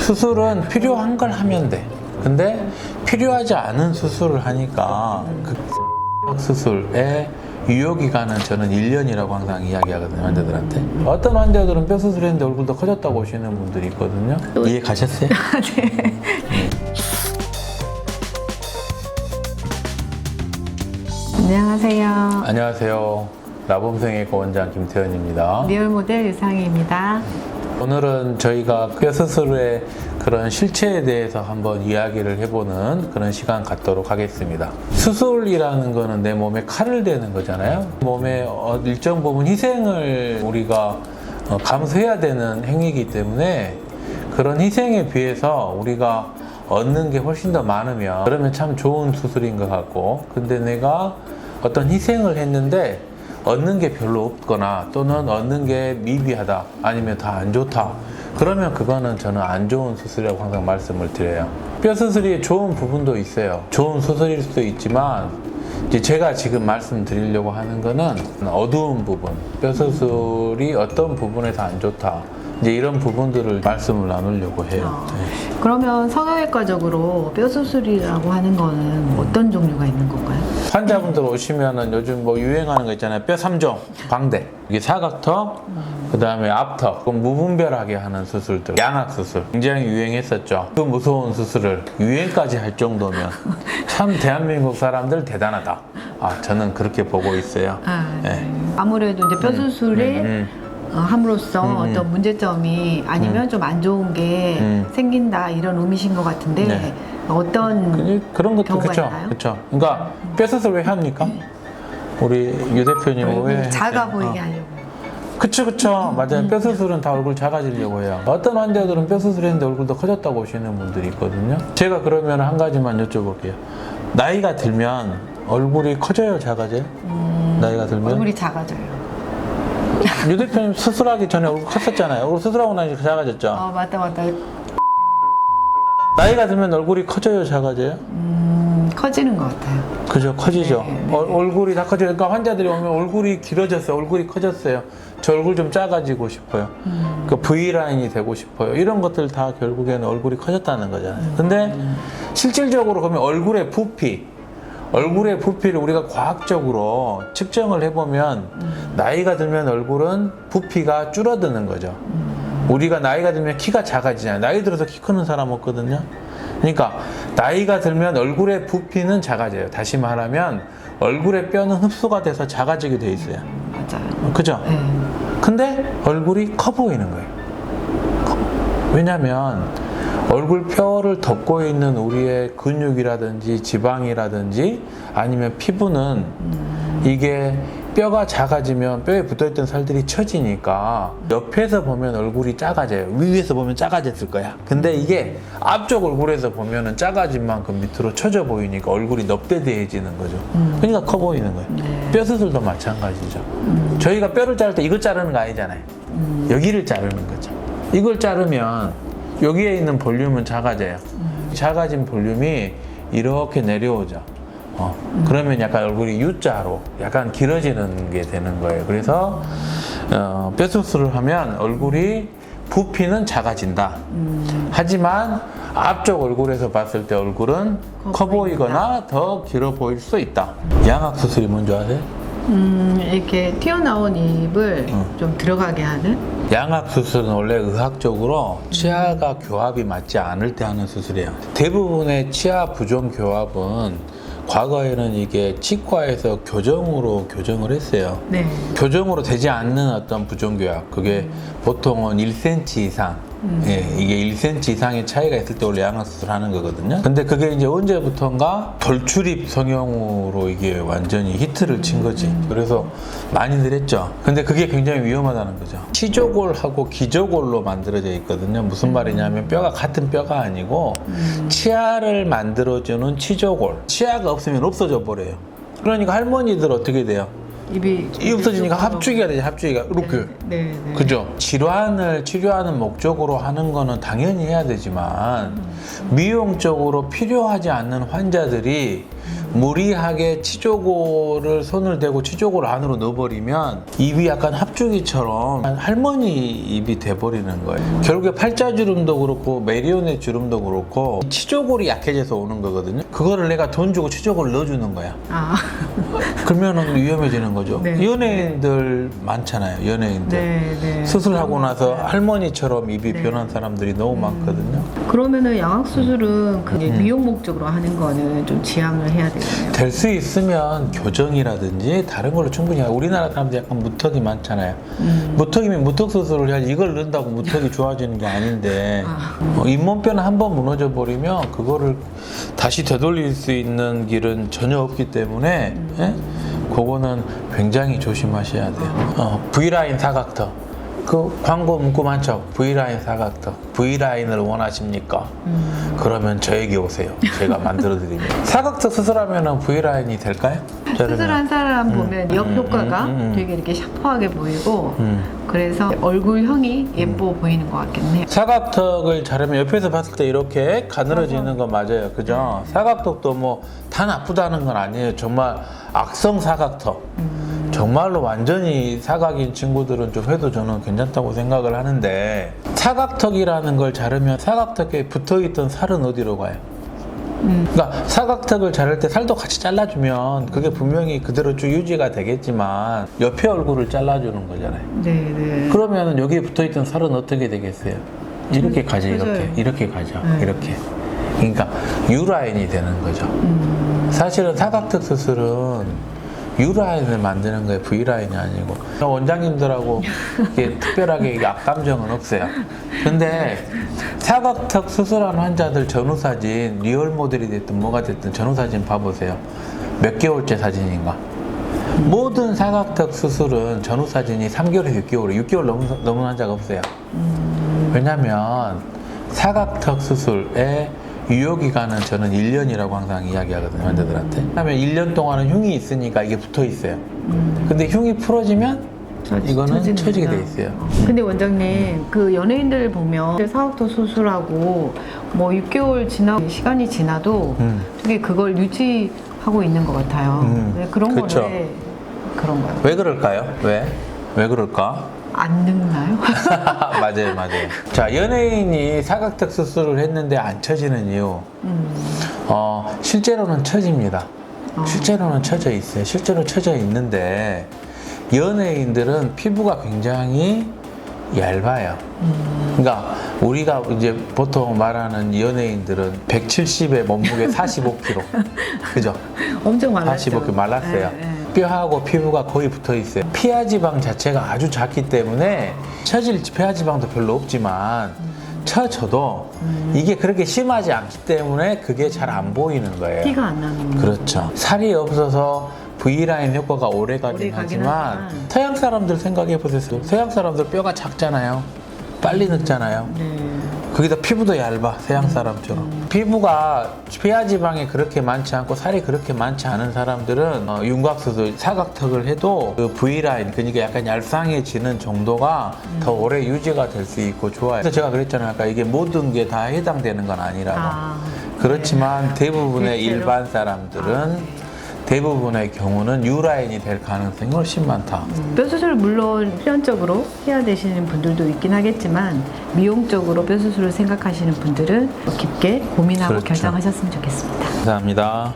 수술은 필요한 걸 하면 돼. 근데 필요하지 않은 수술을 하니까 그 수술의 유효기간은 저는 1년이라고 항상 이야기하거든요, 환자들한테. 어떤 환자들은 뼈 수술했는데 얼굴도 커졌다고 오시는 분들이 있거든요. 이해 가셨어요? 네. 안녕하세요. 안녕하세요. 나범생외과 원장 김태현입니다. 리얼모델 유상희입니다. 오늘은 저희가 뼈 수술의 그런 실체에 대해서 한번 이야기를 해보는 그런 시간 갖도록 하겠습니다. 수술이라는 거는 내 몸에 칼을 대는 거잖아요. 몸에 일정 부분 희생을 우리가 감수해야 되는 행위이기 때문에 그런 희생에 비해서 우리가 얻는 게 훨씬 더 많으면 그러면 참 좋은 수술인 것 같고, 근데 내가 어떤 희생을 했는데 얻는 게 별로 없거나 또는 얻는 게 미비하다 아니면 다 안 좋다, 그러면 그거는 저는 안 좋은 수술이라고 항상 말씀을 드려요. 뼈 수술이 좋은 부분도 있어요. 좋은 수술일 수도 있지만 이제 제가 지금 말씀드리려고 하는 거는 어두운 부분, 뼈 수술이 어떤 부분에서 안 좋다, 이제 이런 부분들을 말씀을 나누려고 해요. 네. 그러면 성형외과적으로 뼈 수술이라고 하는 거는 어떤 종류가 있는 건가요? 환자분들 오시면은 요즘 뭐 유행하는 거 있잖아요. 뼈 3종, 광대, 이게 사각턱, 그 다음에 앞턱, 무분별하게 하는 수술들, 양악 수술 굉장히 유행했었죠. 그 무서운 수술을 유행까지 할 정도면 참 대한민국 사람들 대단하다. 저는 그렇게 보고 있어요. 네. 아무래도 이제 뼈 수술이 함으로써 어떤 문제점이 아니면 좀 안 좋은 게 생긴다, 이런 의미신 것 같은데. 네. 어떤 그런 것도 경우가 그렇죠. 있나요? 그렇죠. 그러니까 뼈 수술 왜 합니까? 우리 유 대표님 왜 작아 했어요? 보이게 하려고. 그쵸. 맞아요. 뼈 수술은 다 얼굴 작아지려고 해요. 어떤 환자들은 뼈 수술했는데 얼굴도 커졌다고 오시는 분들이 있거든요. 제가 그러면 한 가지만 여쭤볼게요. 나이가 들면 얼굴이 커져요, 작아져요? 나이가 들면? 얼굴이 작아져요. 유 대표님 수술하기 전에 얼굴 컸었잖아요. 얼굴 수술하고 나니까 작아졌죠? 맞다. 나이가 들면 얼굴이 커져요, 작아져요? 커지는 것 같아요. 그죠, 커지죠. 네. 얼굴이 다 커져요. 그러니까 환자들이 오면 얼굴이 길어졌어요, 얼굴이 커졌어요, 저 얼굴 좀 작아지고 싶어요, 그 V라인이 되고 싶어요, 이런 것들 다 결국에는 얼굴이 커졌다는 거잖아요. 근데 실질적으로 그러면 얼굴의 부피를 우리가 과학적으로 측정을 해보면 나이가 들면 얼굴은 부피가 줄어드는 거죠. 우리가 나이가 들면 키가 작아지잖아요. 나이 들어서 키 크는 사람 없거든요. 그러니까 나이가 들면 얼굴의 부피는 작아져요. 다시 말하면 얼굴의 뼈는 흡수가 돼서 작아지게 돼 있어요. 맞아요. 그죠? 네. 근데 얼굴이 커 보이는 거예요. 왜냐면 얼굴 뼈를 덮고 있는 우리의 근육이라든지 지방이라든지 아니면 피부는 이게 뼈가 작아지면 뼈에 붙어있던 살들이 처지니까 옆에서 보면 얼굴이 작아져요. 위에서 보면 작아졌을 거야. 근데 이게 앞쪽 얼굴에서 보면은 작아진 만큼 밑으로 처져 보이니까 얼굴이 넙대대해지는 거죠. 그러니까 커 보이는 거예요. 네. 뼈 수술도 마찬가지죠. 저희가 뼈를 자를 때 이걸 자르는 거 아니잖아요. 여기를 자르는 거죠. 이걸 자르면 여기에 있는 볼륨은 작아져요. 작아진 볼륨이 이렇게 내려오죠. 그러면 약간 얼굴이 U자로 약간 길어지는 게 되는 거예요. 그래서 뼈 수술을 하면 얼굴이 부피는 작아진다. 하지만 앞쪽 얼굴에서 봤을 때 얼굴은 커 보이거나 더 길어 보일 수 있다. 양악 수술이 뭔지 아세요? 이렇게 튀어나온 입을 좀 들어가게 하는. 양악 수술은 원래 의학적으로 치아가 교합이 맞지 않을 때 하는 수술이에요. 대부분의 치아 부종 교합은 과거에는 이게 치과에서 교정으로 교정을 했어요. 네. 교정으로 되지 않는 어떤 부종교합, 그게 보통은 1cm 이상, 이게 1cm 이상의 차이가 있을 때 원래 양악수술을 하는 거거든요. 근데 그게 이제 언제부턴가 돌출입 성형으로 이게 완전히 히트를 친 거지. 그래서 많이들 했죠. 근데 그게 굉장히 위험하다는 거죠. 치조골하고 기조골로 만들어져 있거든요. 무슨 말이냐면 뼈가 같은 뼈가 아니고 치아를 만들어주는 치조골, 치아가 없으면 없어져 버려요. 그러니까 할머니들 어떻게 돼요? 입이 없어지니까 합주기가 되죠. 합주기가 이렇게. 네. 그죠? 질환을 치료하는 목적으로 하는 거는 당연히 해야 되지만 미용적으로 필요하지 않는 환자들이 무리하게 치조골을 손을 대고 치조골 안으로 넣어버리면 입이 약간 합주기처럼 할머니 입이 돼버리는 거예요. 결국에 팔자주름도 그렇고 메리오넷 주름도 그렇고 치조골이 약해져서 오는 거거든요. 그거를 내가 돈 주고 치조골을 넣어주는 거야. 아. 그러면은 위험해지는 거죠. 네. 연예인들 많잖아요. 연예인들. 네, 네. 수술하고 나서 할머니처럼 입이 변한 사람들이 너무 많거든요. 그러면은 양악 수술은 그게 미용 목적으로 하는 거는 좀 지양을 해야 되겠네요. 될 수 있으면 교정이라든지 다른 걸로 충분히 하고 우리나라 사람들 약간 무턱이 많잖아요. 무턱이면 무턱 수술을 해야지 이걸 넣는다고 무턱이 좋아지는 게 아닌데 잇몸뼈는 한번 무너져 버리면 그거를 다시 되돌릴 수 있는 길은 전혀 없기 때문에 예? 그거는 굉장히 조심하셔야 돼요. V라인 사각턱 그 광고 문구 많죠. V라인 사각턱 V라인을 원하십니까? 그러면 저에게 오세요. 제가 만들어 드립니다. 사각턱 수술하면 V라인이 될까요? 수술한 사람 보면 옆 효과가 되게 이렇게 샤프하게 보이고 그래서 얼굴형이 예뻐 보이는 것 같겠네요. 사각턱을 자르면 옆에서 봤을 때 이렇게 가늘어지는 건 맞아요. 그죠? 사각턱도 뭐 다 나쁘다는 건 아니에요. 정말 악성 사각턱. 정말로 완전히 사각인 친구들은 좀 해도 저는 괜찮다고 생각을 하는데 사각턱이라는 걸 자르면 사각턱에 붙어있던 살은 어디로 가요? 그러니까 사각턱을 자를 때 살도 같이 잘라주면 그게 분명히 그대로 쭉 유지가 되겠지만 옆에 얼굴을 잘라주는 거잖아요. 네네. 그러면 여기에 붙어있던 살은 어떻게 되겠어요? 이렇게 가죠. 맞아요. 이렇게 가죠. 네. 이렇게. 그러니까 U라인이 되는 거죠. 사실은 사각턱 수술은 U라인을 만드는 거예요. V라인이 아니고. 원장님들하고 이렇게 특별하게 악감정은 없어요. 근데 사각턱 수술한 환자들 전후사진, 리얼 모델이 됐든 뭐가 됐든 전후사진 봐보세요. 몇 개월째 사진인가. 모든 사각턱 수술은 전후사진이 3개월에서 6개월, 6개월 넘은 환자가 없어요. 왜냐면 사각턱 수술의 유효기간은 저는 1년이라고 항상 이야기하거든요, 환자들한테. 왜냐면 1년 동안은 흉이 있으니까 이게 붙어 있어요. 근데 흉이 풀어지면 이거는 처지게 돼 있어요. 근데 원장님, 그 연예인들 보면 사각턱 수술하고 뭐 6개월 시간이 지나도 되게 그걸 유지하고 있는 것 같아요. 네, 그런 그쵸. 거는 그런가요? 왜 그럴까요? 왜 그럴까? 안 늙나요? 맞아요. 자, 연예인이 사각턱 수술을 했는데 안 처지는 이유. 실제로는 처집니다. 실제로는 처져 있어요. 실제로 처져 있는데 연예인들은 피부가 굉장히 얇아요. 그러니까 우리가 이제 보통 말하는 연예인들은 170에 몸무게 45kg. 그죠? 엄청 말랐죠. 45kg 말랐어요. 네. 뼈하고 피부가 거의 붙어 있어요. 피하지방 자체가 아주 작기 때문에 처질 피하지방도 별로 없지만 처져도 이게 그렇게 심하지 않기 때문에 그게 잘 안 보이는 거예요. 티가 안 나는 거죠. 그렇죠. 살이 없어서 V라인 효과가 오래 가긴 오래 가긴 하지만 하지만. 서양 사람들 생각해 보세요. 서양 사람들 뼈가 작잖아요. 빨리 늙잖아요. 네. 거기다 피부도 얇아, 서양 사람처럼. 피부가 피하지방이 그렇게 많지 않고 살이 그렇게 많지 않은 사람들은 윤곽수술, 사각턱을 해도 그 V라인, 그러니까 약간 얄쌍해지는 정도가 더 오래 유지가 될 수 있고 좋아요. 그래서 제가 그랬잖아요. 아까 이게 모든 게 다 해당되는 건 아니라고. 그렇지만 대부분의 실제로? 일반 사람들은 대부분의 경우는 U라인이 될 가능성이 훨씬 많다. 뼈 수술을 물론 필연적으로 해야 되시는 분들도 있긴 하겠지만 미용적으로 뼈 수술을 생각하시는 분들은 깊게 고민하고 그렇죠. 결정하셨으면 좋겠습니다. 감사합니다.